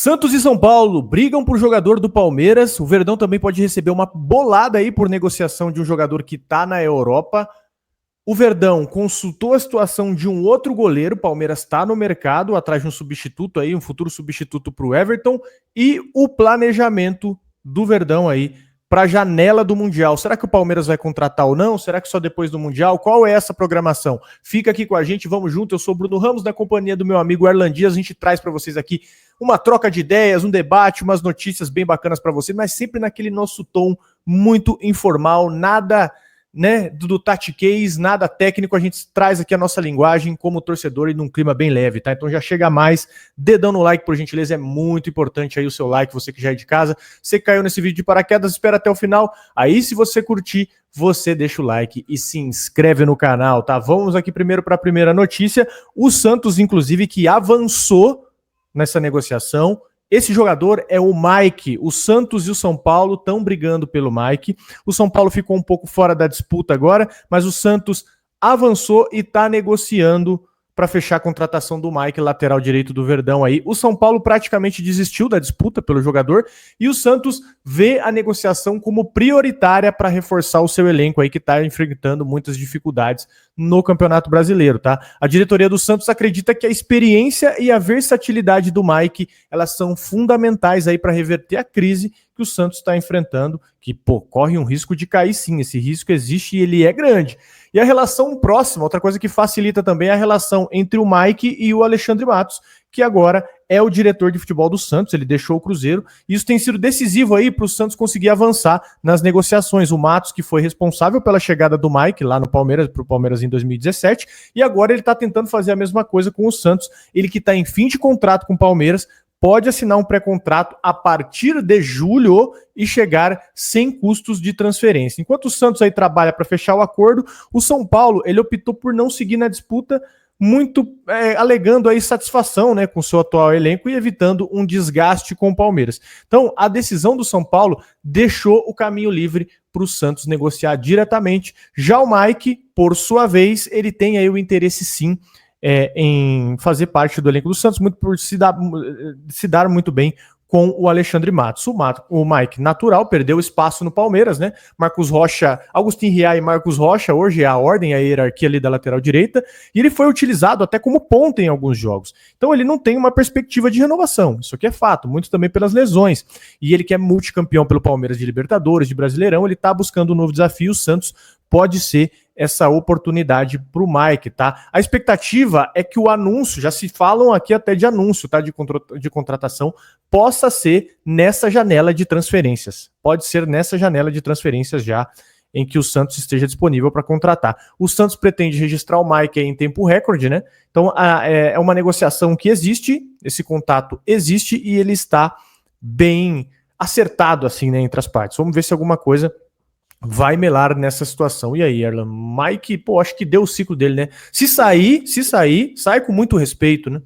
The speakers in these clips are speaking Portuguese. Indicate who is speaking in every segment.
Speaker 1: Santos e São Paulo brigam por jogador do Palmeiras. O Verdão também pode receber uma bolada aí por negociação de um jogador que está na Europa. O Verdão consultou a situação de um outro goleiro. O Palmeiras está no mercado, atrás de um substituto aí, um futuro substituto para o Everton. E o planejamento do Verdão aí para a janela do Mundial. Será que o Palmeiras vai contratar ou não? Será que só depois do Mundial? Qual é essa programação? Fica aqui com a gente, vamos junto. Eu sou o Bruno Ramos, da companhia do meu amigo Erlan Dias. A gente traz para vocês aqui uma troca de ideias, um debate, umas notícias bem bacanas para vocês, mas sempre naquele nosso tom muito informal, nada, né, do tatiquês, nada técnico. A gente traz aqui a nossa linguagem como torcedor e num clima bem leve, tá? Então já chega mais, dedão no like, por gentileza, é muito importante aí o seu like, você que já é de casa. Você caiu nesse vídeo de paraquedas, espera até o final. Aí, se você curtir, você deixa o like e se inscreve no canal, tá? Vamos aqui primeiro para a primeira notícia. O Santos, inclusive, que avançou nessa negociação. Esse jogador é o Mike. O Santos e o São Paulo estão brigando pelo Mike. O São Paulo ficou um pouco fora da disputa agora, mas o Santos avançou e está negociando para fechar a contratação do Mike, lateral direito do Verdão aí. O São Paulo praticamente desistiu da disputa pelo jogador e o Santos vê a negociação como prioritária para reforçar o seu elenco aí, que está enfrentando muitas dificuldades no Campeonato Brasileiro, tá? A diretoria do Santos acredita que a experiência e a versatilidade do Mike, elas são fundamentais aí para reverter a crise que o Santos está enfrentando, que, corre um risco de cair sim, esse risco existe e ele é grande. E a relação próxima, outra coisa que facilita também é a relação entre o Mike e o Alexandre Matos, que agora é o diretor de futebol do Santos, ele deixou o Cruzeiro, e isso tem sido decisivo aí para o Santos conseguir avançar nas negociações. O Matos, que foi responsável pela chegada do Mike lá no Palmeiras, para o Palmeiras em 2017, e agora ele está tentando fazer a mesma coisa com o Santos, ele que está em fim de contrato com o Palmeiras, pode assinar um pré-contrato a partir de julho e chegar sem custos de transferência. Enquanto o Santos aí trabalha para fechar o acordo, o São Paulo ele optou por não seguir na disputa, muito alegando aí satisfação, né, com o seu atual elenco e evitando um desgaste com o Palmeiras. Então, a decisão do São Paulo deixou o caminho livre para o Santos negociar diretamente. Já o Mike, por sua vez, ele tem aí o interesse sim em fazer parte do elenco do Santos, muito por se dar muito bem com o Alexandre Matos. O Mike, natural, perdeu espaço no Palmeiras, né? Marcos Rocha, Agustin Riá e Marcos Rocha, hoje é a ordem, a hierarquia ali da lateral direita, e ele foi utilizado até como ponta em alguns jogos. Então ele não tem uma perspectiva de renovação, isso aqui é fato, muito também pelas lesões. E ele que é multicampeão pelo Palmeiras de Libertadores, de Brasileirão, ele tá buscando um novo desafio, o Santos pode ser essa oportunidade para o Mike, tá? A expectativa é que o anúncio, já se falam aqui até de anúncio, tá? De contratação, possa ser nessa janela de transferências. Pode ser nessa janela de transferências já em que o Santos esteja disponível para contratar. O Santos pretende registrar o Mike aí em tempo recorde, né? Então é uma negociação que existe, esse contato existe e ele está bem acertado assim, né, entre as partes. Vamos ver se alguma coisa vai melar nessa situação. E aí, Erlan? Mike, acho que deu o ciclo dele, né? Se sair, sai com muito respeito, né?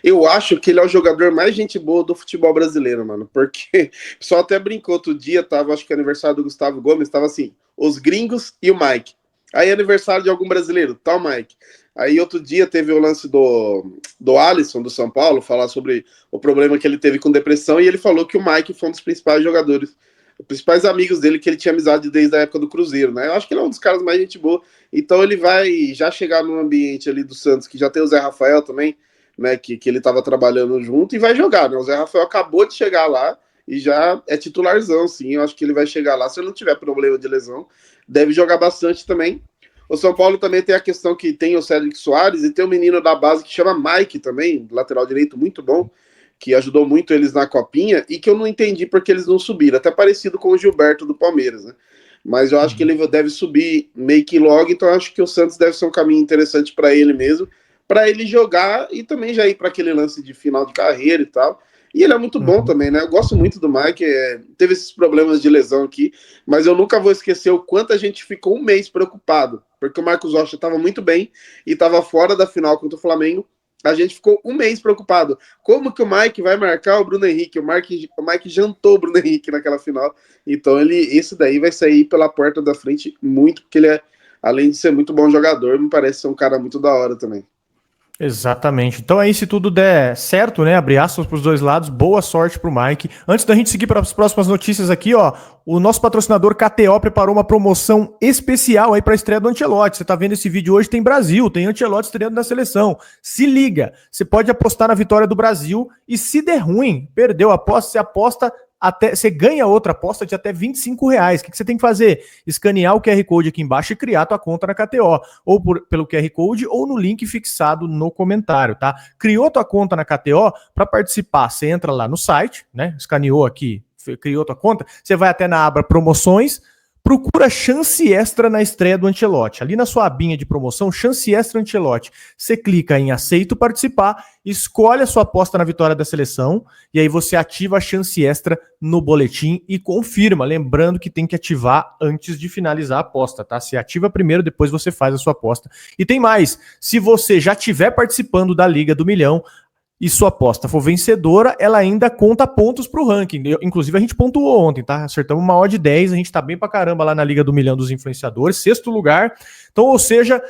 Speaker 2: Eu acho que ele é o jogador mais gente boa do futebol brasileiro, mano. Porque só até brincou outro dia, acho que aniversário do Gustavo Gomes, tava assim, os gringos e o Mike. Aí aniversário de algum brasileiro, tá o Mike. Aí outro dia teve o lance do Alisson, do São Paulo, falar sobre o problema que ele teve com depressão, e ele falou que o Mike foi um dos principais jogadores, os principais amigos dele, que ele tinha amizade desde a época do Cruzeiro, né? Eu acho que ele é um dos caras mais gente boa. Então ele vai já chegar no ambiente ali do Santos, que já tem o Zé Rafael também, né? Que ele estava trabalhando junto, e vai jogar, né? O Zé Rafael acabou de chegar lá e já é titularzão, sim. Eu acho que ele vai chegar lá, se ele não tiver problema de lesão, deve jogar bastante também. O São Paulo também tem a questão que tem o Cédric Soares e tem um menino da base que chama Mike também, lateral direito muito bom, que ajudou muito eles na Copinha, e que eu não entendi porque eles não subiram, até parecido com o Gilberto do Palmeiras, né? Mas eu acho que ele deve subir meio que logo, então eu acho que o Santos deve ser um caminho interessante para ele mesmo, para ele jogar e também já ir para aquele lance de final de carreira e tal. E ele é muito bom também, né? Eu gosto muito do Mike, teve esses problemas de lesão aqui, mas eu nunca vou esquecer o quanto a gente ficou um mês preocupado, porque o Marcos Rocha estava muito bem e estava fora da final contra o Flamengo. A gente ficou um mês preocupado. Como que o Mike vai marcar o Bruno Henrique? O Mike jantou o Bruno Henrique naquela final. Então esse daí vai sair pela porta da frente muito, porque ele além de ser muito bom jogador, me parece ser um cara muito da hora também.
Speaker 1: Exatamente. Então aí, se tudo der certo, né, abrir aspas para os dois lados, boa sorte pro Mike. Antes da gente seguir para as próximas notícias aqui, ó, o nosso patrocinador KTO preparou uma promoção especial aí para a estreia do Ancelotti. Você tá vendo esse vídeo hoje, tem Brasil, tem Ancelotti estreando na seleção. Se liga, você pode apostar na vitória do Brasil e se der ruim, perdeu a aposta, você aposta até, você ganha outra aposta de até R$ 25. O que você tem que fazer? Escanear o QR Code aqui embaixo e criar tua conta na KTO, ou pelo QR Code ou no link fixado no comentário, tá? Criou tua conta na KTO, para participar, você entra lá no site, né? Escaneou aqui, criou tua conta, você vai até na aba promoções, procura chance extra na estreia do Ancelotti. Ali na sua abinha de promoção, chance extra Ancelotti. Você clica em aceito participar, escolhe a sua aposta na vitória da seleção e aí você ativa a chance extra no boletim e confirma. Lembrando que tem que ativar antes de finalizar a aposta, tá? Você ativa primeiro, depois você faz a sua aposta. E tem mais, se você já estiver participando da Liga do Milhão, e sua aposta for vencedora, ela ainda conta pontos pro ranking. Inclusive, a gente pontuou ontem, tá? Acertamos uma odd 10, a gente tá bem pra caramba lá na Liga do Milhão dos Influenciadores, sexto lugar. Então, ou seja,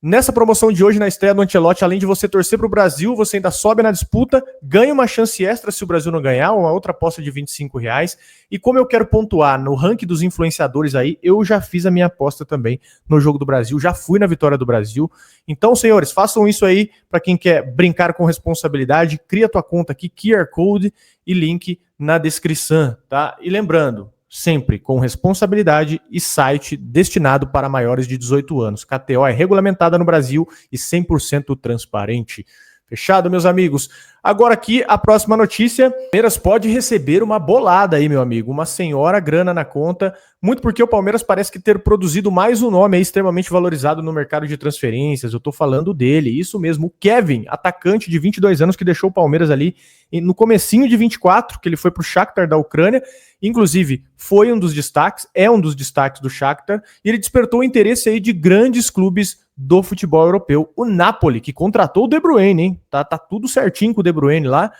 Speaker 1: nessa promoção de hoje, na estreia do Ancelotti, além de você torcer pro Brasil, você ainda sobe na disputa, ganha uma chance extra se o Brasil não ganhar, uma outra aposta de R$ 25. E como eu quero pontuar no ranking dos influenciadores aí, eu já fiz a minha aposta também no jogo do Brasil, já fui na vitória do Brasil. Então, senhores, façam isso aí para quem quer brincar com responsabilidade, cria tua conta aqui, QR Code e link na descrição, tá? E lembrando, sempre com responsabilidade e site destinado para maiores de 18 anos. KTO é regulamentada no Brasil e 100% transparente. Fechado, meus amigos? Agora aqui, a próxima notícia. Palmeiras pode receber uma bolada aí, meu amigo. Uma senhora grana na conta. Muito porque o Palmeiras parece que ter produzido mais um nome aí extremamente valorizado no mercado de transferências. Eu tô falando dele, isso mesmo. O Kevin, atacante de 22 anos que deixou o Palmeiras ali no comecinho de 24, que ele foi pro Shakhtar da Ucrânia. Inclusive, foi um dos destaques, é um dos destaques do Shakhtar. E ele despertou o interesse aí de grandes clubes do futebol europeu. O Napoli, que contratou o De Bruyne, hein? Tá tudo certinho com o De Bruyne lá.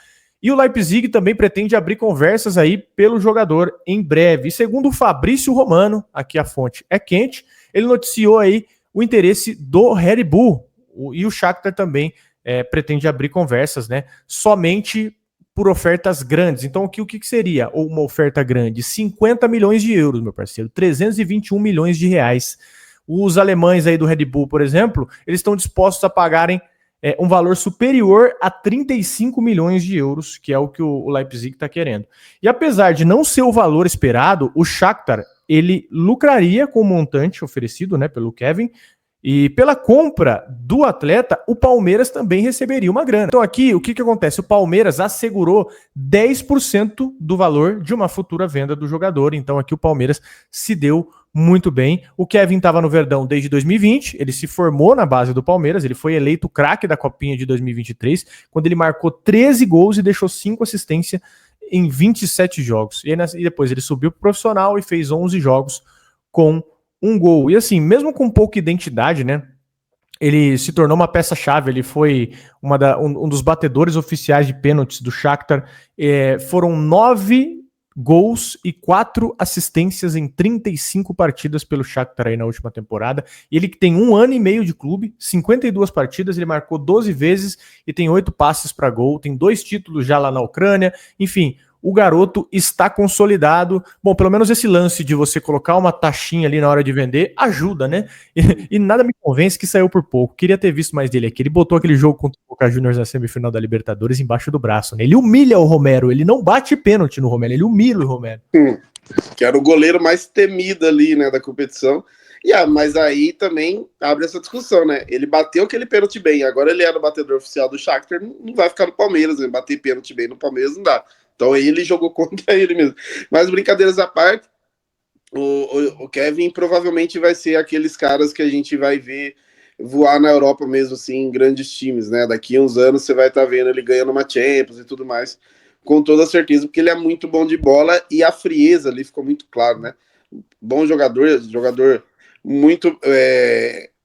Speaker 1: E o Leipzig também pretende abrir conversas aí pelo jogador em breve. E segundo o Fabrício Romano, aqui a fonte é quente, ele noticiou aí o interesse do Red Bull. E o Shakhtar também pretende abrir conversas, né? Somente por ofertas grandes. Então, o que seria uma oferta grande? 50 milhões de euros, meu parceiro. 321 milhões de reais. Os alemães aí do Red Bull, por exemplo, eles estão dispostos a pagarem um valor superior a 35 milhões de euros, que é o que o Leipzig está querendo. E apesar de não ser o valor esperado, o Shakhtar, ele lucraria com o montante oferecido, né, pelo Kevin, e pela compra do atleta, o Palmeiras também receberia uma grana. Então aqui, o que acontece? O Palmeiras assegurou 10% do valor de uma futura venda do jogador. Então aqui o Palmeiras se deu muito bem. O Kevin estava no Verdão desde 2020, ele se formou na base do Palmeiras, ele foi eleito craque da Copinha de 2023, quando ele marcou 13 gols e deixou 5 assistências em 27 jogos. E depois ele subiu para o profissional e fez 11 jogos com um gol. E assim, mesmo com pouca identidade, né? Ele se tornou uma peça-chave, ele foi um dos batedores oficiais de pênaltis do Shakhtar. Foram 9 gols e 4 assistências em 35 partidas pelo Shakhtar aí na última temporada. E ele que tem 1 ano e meio de clube, 52 partidas, ele marcou 12 vezes e tem 8 passes para gol, tem 2 títulos já lá na Ucrânia. Enfim, o garoto está consolidado. Bom, pelo menos esse lance de você colocar uma taxinha ali na hora de vender ajuda, né? E nada me convence que saiu por pouco. Queria ter visto mais dele aqui. Ele botou aquele jogo contra o Boca Juniors na semifinal da Libertadores embaixo do braço, né? Ele humilha o Romero. Ele não bate pênalti no Romero, ele humilha o Romero.
Speaker 2: Que era o goleiro mais temido ali, né, da competição. Mas aí também abre essa discussão, né? Ele bateu aquele pênalti bem. Agora ele era o batedor oficial do Shakhtar, não vai ficar no Palmeiras, né? Bater pênalti bem no Palmeiras não dá. Então ele jogou contra ele mesmo. Mas brincadeiras à parte, o Kevin provavelmente vai ser aqueles caras que a gente vai ver voar na Europa mesmo, assim, em grandes times, né? Daqui a uns anos você vai estar vendo ele ganhando uma Champions e tudo mais, com toda certeza, porque ele é muito bom de bola e a frieza ali ficou muito claro, né? Bom jogador muito...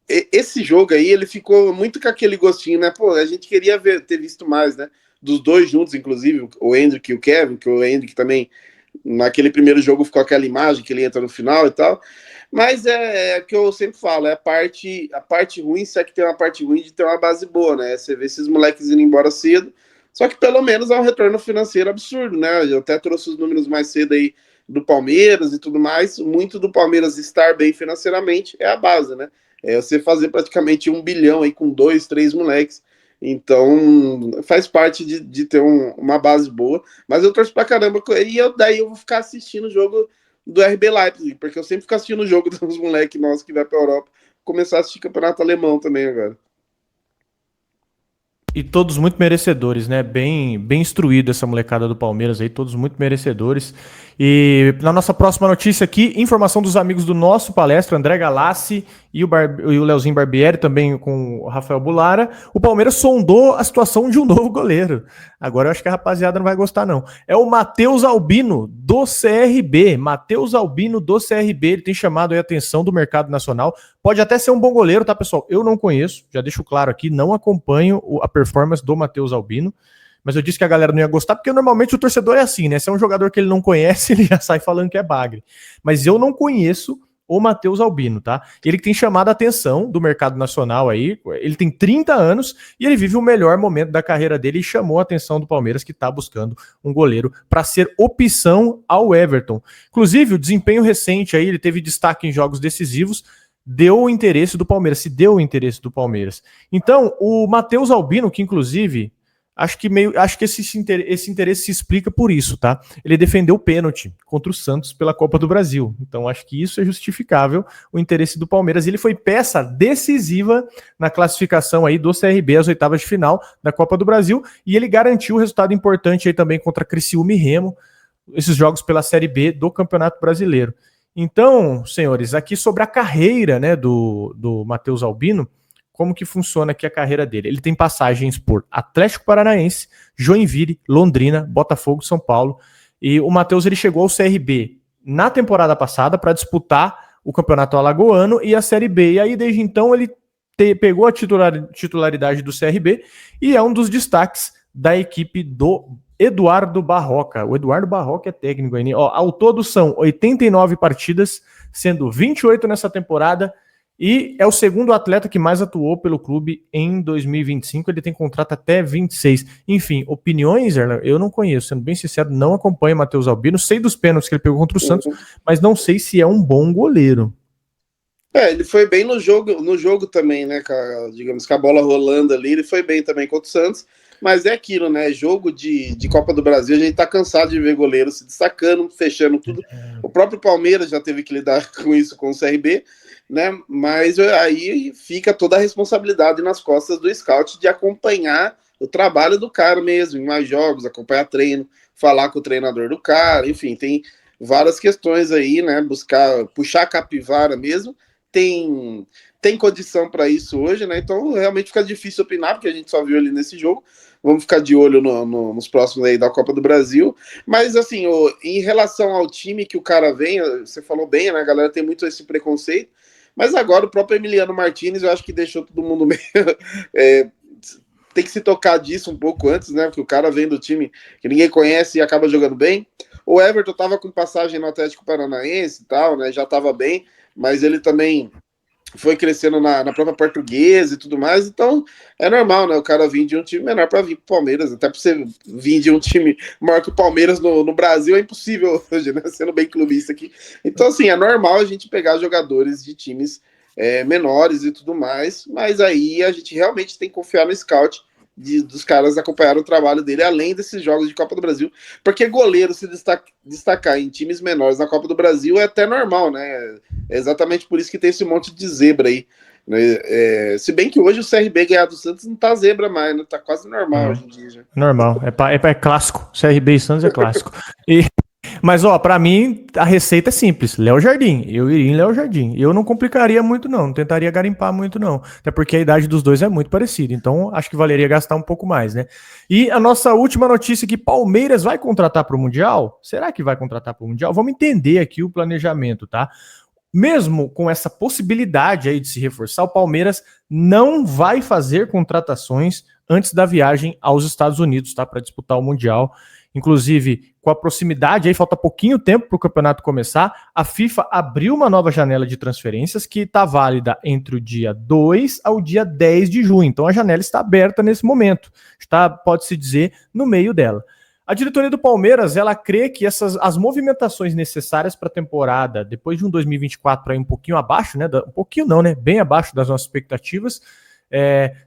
Speaker 2: Esse jogo aí, ele ficou muito com aquele gostinho, né? Pô, a gente queria ter visto mais, né? Dos dois juntos, inclusive, o Endrick e o Kevin, que o Endrick também naquele primeiro jogo ficou aquela imagem que ele entra no final e tal. Mas é que eu sempre falo, é a parte ruim, se é que tem uma parte ruim de ter uma base boa, né? Você vê esses moleques indo embora cedo, só que pelo menos é um retorno financeiro absurdo, né? Eu até trouxe os números mais cedo aí do Palmeiras e tudo mais. Muito do Palmeiras estar bem financeiramente é a base, né? É você fazer praticamente 1 bilhão aí com 2, 3 moleques. Então, faz parte de ter uma base boa. Mas eu torço pra caramba. E daí eu vou ficar assistindo o jogo do RB Leipzig, porque eu sempre fico assistindo o jogo dos moleques nossos que vai pra Europa. Começar a assistir campeonato alemão também agora.
Speaker 1: E todos muito merecedores, né? Bem instruído essa molecada do Palmeiras aí, todos muito merecedores. E na nossa próxima notícia aqui, informação dos amigos do nosso palestra, André Galassi e o Leozinho Barbieri, também com o Rafael Bulara. O Palmeiras sondou a situação de um novo goleiro. Agora eu acho que a rapaziada não vai gostar, não. É o Matheus Albino, do CRB. Matheus Albino, do CRB. Ele tem chamado a atenção do mercado nacional. Pode até ser um bom goleiro, tá, pessoal? Eu não conheço, já deixo claro aqui, não acompanho a performance do Matheus Albino. Mas eu disse que a galera não ia gostar, porque normalmente o torcedor é assim, né? Se é um jogador que ele não conhece, ele já sai falando que é bagre. Mas eu não conheço o Matheus Albino, tá? Ele tem chamado a atenção do mercado nacional aí, ele tem 30 anos e ele vive o melhor momento da carreira dele e chamou a atenção do Palmeiras, que tá buscando um goleiro para ser opção ao Everton. Inclusive, o desempenho recente aí, ele teve destaque em jogos decisivos, deu o interesse do Palmeiras, se deu o interesse do Palmeiras. Então, o Matheus Albino, que inclusive... Acho que esse interesse se explica por isso, tá? Ele defendeu o pênalti contra o Santos pela Copa do Brasil. Então, acho que isso é justificável, o interesse do Palmeiras. E ele foi peça decisiva na classificação aí do CRB às oitavas de final da Copa do Brasil. E ele garantiu um resultado importante aí também contra Criciúma e Remo, esses jogos pela Série B do Campeonato Brasileiro. Então, senhores, aqui sobre a carreira, né, do Matheus Albino, como que funciona aqui a carreira dele. Ele tem passagens por Atlético Paranaense, Joinville, Londrina, Botafogo, São Paulo. E o Matheus, ele chegou ao CRB na temporada passada para disputar o Campeonato Alagoano e a Série B. E aí, desde então, ele pegou a titularidade do CRB e é um dos destaques da equipe do Eduardo Barroca. O Eduardo Barroca é técnico aí. Ó, ao todo são 89 partidas, sendo 28 nessa temporada. E é o segundo atleta que mais atuou pelo clube em 2025. Ele tem contrato até 26. Enfim, opiniões, Erlan, eu não conheço. Sendo bem sincero, não acompanho o Matheus Albino. Sei dos pênaltis que ele pegou contra o Santos, mas não sei se é um bom goleiro.
Speaker 2: Ele foi bem no jogo também, né? Digamos que a bola rolando ali, ele foi bem também contra o Santos. Mas é aquilo, né? Jogo de Copa do Brasil, a gente tá cansado de ver goleiro se destacando, fechando tudo. O próprio Palmeiras já teve que lidar com isso com o CRB, né? Mas aí fica toda a responsabilidade nas costas do scout de acompanhar o trabalho do cara mesmo, em mais jogos, acompanhar treino, falar com o treinador do cara, enfim, tem várias questões aí, né? Puxar a capivara mesmo. Tem condição para isso hoje, né? Então realmente fica difícil opinar, porque a gente só viu ele nesse jogo. Vamos ficar de olho nos próximos aí da Copa do Brasil. Mas assim, em relação ao time que o cara vem, você falou bem, né? A galera tem muito esse preconceito. Mas agora o próprio Emiliano Martínez, eu acho que deixou todo mundo meio... tem que se tocar disso um pouco antes, né? Porque o cara vem do time que ninguém conhece e acaba jogando bem. O Everton tava com passagem no Atlético Paranaense e tal, né? Já tava bem, mas ele também foi crescendo na própria Portuguesa e tudo mais, então é normal, né? O cara vir de um time menor para vir pro Palmeiras, até para você vir de um time maior que o Palmeiras no Brasil é impossível hoje, né? Sendo bem clubista aqui. Então, assim, é normal a gente pegar jogadores de times menores e tudo mais, mas aí a gente realmente tem que confiar no scout dos caras acompanhar o trabalho dele, além desses jogos de Copa do Brasil, porque goleiro se destacar em times menores na Copa do Brasil é até normal, né? É exatamente por isso que tem esse monte de zebra aí. Né? Se bem que hoje o CRB ganhar do Santos não tá zebra mais, né? Tá quase normal hoje em dia. Já.
Speaker 1: Normal, é clássico. CRB e Santos é clássico. Mas, pra mim, a receita é simples. Léo Jardim. Eu iria em Léo Jardim. Eu não complicaria muito, não tentaria garimpar muito, não. Até porque a idade dos dois é muito parecida. Então, acho que valeria gastar um pouco mais, né? E a nossa última notícia é que Palmeiras vai contratar para o Mundial? Será que vai contratar para o Mundial? Vamos entender aqui o planejamento, tá? Mesmo com essa possibilidade aí de se reforçar, o Palmeiras não vai fazer contratações antes da viagem aos Estados Unidos, tá? Para disputar o Mundial. Inclusive, com a proximidade, aí falta pouquinho tempo para o campeonato começar, a FIFA abriu uma nova janela de transferências que está válida entre o dia 2 ao dia 10 de junho. Então a janela está aberta nesse momento. Está, pode-se dizer, no meio dela. A diretoria do Palmeiras, ela crê que as movimentações necessárias para a temporada, depois de um 2024 aí um pouquinho abaixo, né? Um pouquinho não, né? Bem abaixo das nossas expectativas.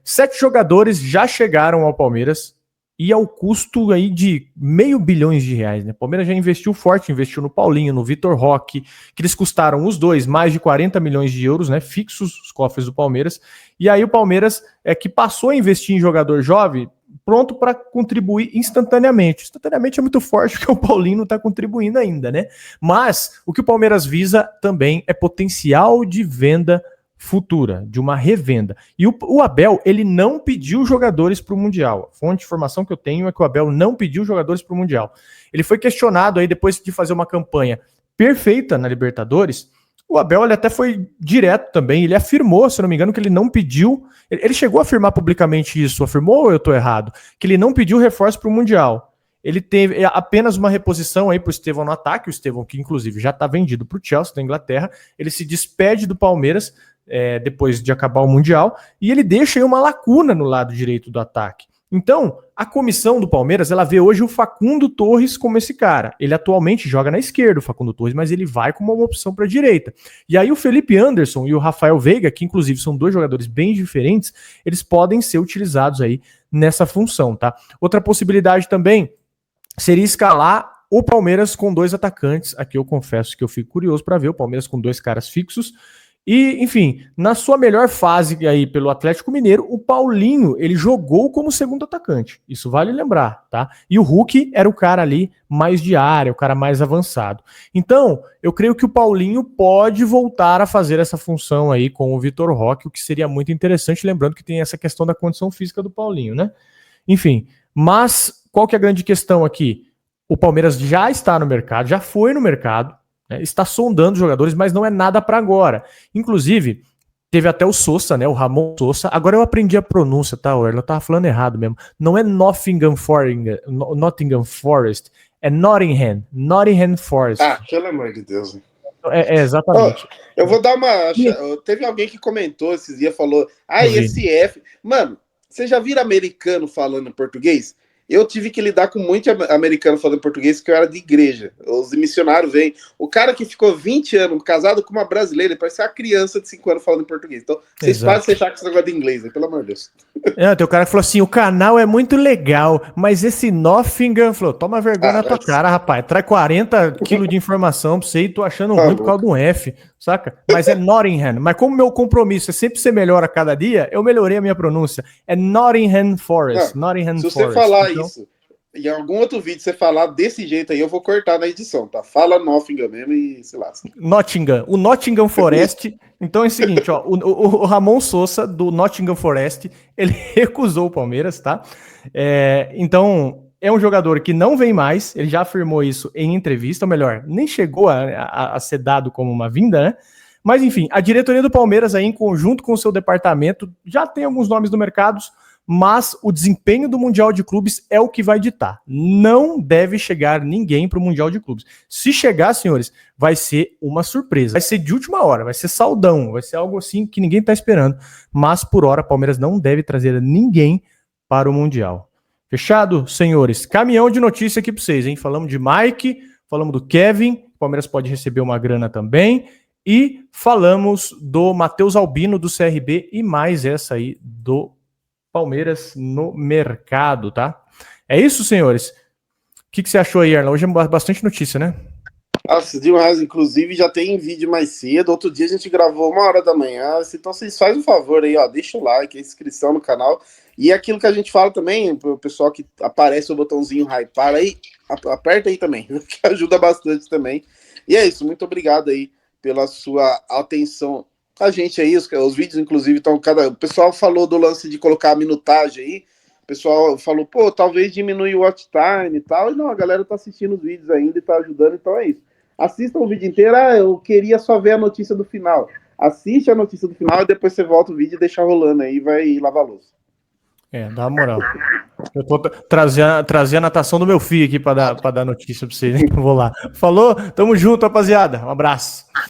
Speaker 1: 7 jogadores já chegaram ao Palmeiras e ao custo aí de R$500 milhões, né? O Palmeiras já investiu forte, investiu no Paulinho, no Vitor Roque, que eles custaram os dois mais de 40 milhões de euros, né? Fixos os cofres do Palmeiras. E aí o Palmeiras que passou a investir em jogador jovem, pronto para contribuir instantaneamente. Instantaneamente é muito forte, porque o Paulinho não está contribuindo ainda, né? Mas o que o Palmeiras visa também é potencial de venda futura, de uma revenda. E o Abel, ele não pediu jogadores para o Mundial. A fonte de informação que eu tenho é que o Abel não pediu jogadores para o Mundial. Ele foi questionado aí depois de fazer uma campanha perfeita na Libertadores. O Abel, ele até foi direto também, ele afirmou, se não me engano, que ele não pediu, ele chegou a afirmar publicamente isso, afirmou ou eu estou errado? Que ele não pediu reforço para o Mundial. Ele teve apenas uma reposição aí para o Estevão no ataque, o Estevão que inclusive já está vendido para o Chelsea da Inglaterra, ele se despede do Palmeiras depois de acabar o Mundial, e ele deixa aí uma lacuna no lado direito do ataque. Então, a comissão do Palmeiras, ela vê hoje o Facundo Torres como esse cara. Ele atualmente joga na esquerda, o Facundo Torres, mas ele vai como uma opção para a direita. E aí o Felipe Anderson e o Rafael Veiga, que inclusive são dois jogadores bem diferentes, eles podem ser utilizados aí nessa função, tá? Outra possibilidade também seria escalar o Palmeiras com 2 atacantes. Aqui eu confesso que eu fico curioso para ver o Palmeiras com 2 caras fixos. E, enfim, na sua melhor fase aí pelo Atlético Mineiro, o Paulinho, ele jogou como segundo atacante. Isso vale lembrar, tá? E o Hulk era o cara ali mais de área, o cara mais avançado. Então, eu creio que o Paulinho pode voltar a fazer essa função aí com o Vitor Roque, o que seria muito interessante, lembrando que tem essa questão da condição física do Paulinho, né? Enfim, mas qual que é a grande questão aqui? O Palmeiras já está no mercado, já foi no mercado, está sondando jogadores, mas não é nada para agora. Inclusive, teve até o Sosa, né? O Ramon Sosa. Agora eu aprendi a pronúncia, tá, Orla? Eu tava falando errado mesmo. Não é Nottingham Forest, é Nottingham Forest.
Speaker 2: Ah, pelo amor de Deus.
Speaker 1: Exatamente.
Speaker 2: Eu vou dar uma... Teve alguém que comentou esses dias, falou, esse F... Mano, você já viram americano falando português? Eu tive que lidar com muito americano falando português, que eu era de igreja. Os missionários vêm. O cara que ficou 20 anos casado com uma brasileira, ele parece uma criança de 5 anos falando português. Então, vocês podem deixar com esse negócio de inglês, né? Pelo amor de Deus.
Speaker 1: Tem o cara que falou assim, o canal é muito legal, mas esse Nottingham, falou, toma vergonha na tua cara, rapaz. Traz 40 quilos de informação pra você e tô achando ruim por causa de um F, saca? Mas é Nottingham. Mas como meu compromisso é sempre ser melhor a cada dia, eu melhorei a minha pronúncia. É Nottingham Forest. Nottingham
Speaker 2: Se
Speaker 1: Forest.
Speaker 2: Você falar então... isso, em algum outro vídeo você falar desse jeito aí, eu vou cortar na edição, tá? Fala Nottingham mesmo e sei lá.
Speaker 1: Nottingham. O Nottingham Forest... Então é o seguinte, ó, o Ramon Sosa, do Nottingham Forest, ele recusou o Palmeiras, tá? Então, é um jogador que não vem mais, ele já afirmou isso em entrevista, ou melhor, nem chegou a ser dado como uma vinda, né? Mas, enfim, a diretoria do Palmeiras, aí, em conjunto com o seu departamento, já tem alguns nomes no mercado, mas o desempenho do Mundial de Clubes é o que vai ditar. Não deve chegar ninguém para o Mundial de Clubes. Se chegar, senhores, vai ser uma surpresa. Vai ser de última hora, vai ser saudão, vai ser algo assim que ninguém está esperando. Mas, por hora, Palmeiras não deve trazer ninguém para o Mundial. Fechado, senhores? Caminhão de notícia aqui para vocês, hein? Falamos de Mike, falamos do Kevin, o Palmeiras pode receber uma grana também, e falamos do Matheus Albino, do CRB, e mais essa aí do Palmeiras no mercado, tá? É isso, senhores? O que você achou aí, Erlan? Hoje é bastante notícia, né?
Speaker 2: Nossa, demais. Inclusive, já tem vídeo mais cedo. Outro dia a gente gravou 1h da manhã. Então, vocês fazem um favor aí, ó. Deixa o like, a inscrição no canal. E aquilo que a gente fala também, pro pessoal que aparece o botãozinho hypar aí, aperta aí também, que ajuda bastante também. E é isso. Muito obrigado aí pela sua atenção. A gente aí, os vídeos, inclusive, estão o pessoal falou do lance de colocar a minutagem aí. O pessoal falou, pô, talvez diminui o watch time e tal. E não, a galera tá assistindo os vídeos ainda e tá ajudando, então é isso. Assistam o vídeo inteiro. Eu queria só ver a notícia do final. Assiste a notícia do final e depois você volta o vídeo e deixa rolando aí e vai lavar a louça.
Speaker 1: Dá uma moral. Eu vou trazer a natação do meu filho aqui para dar notícia para você, né? Vou lá. Falou, tamo junto, rapaziada. Um abraço.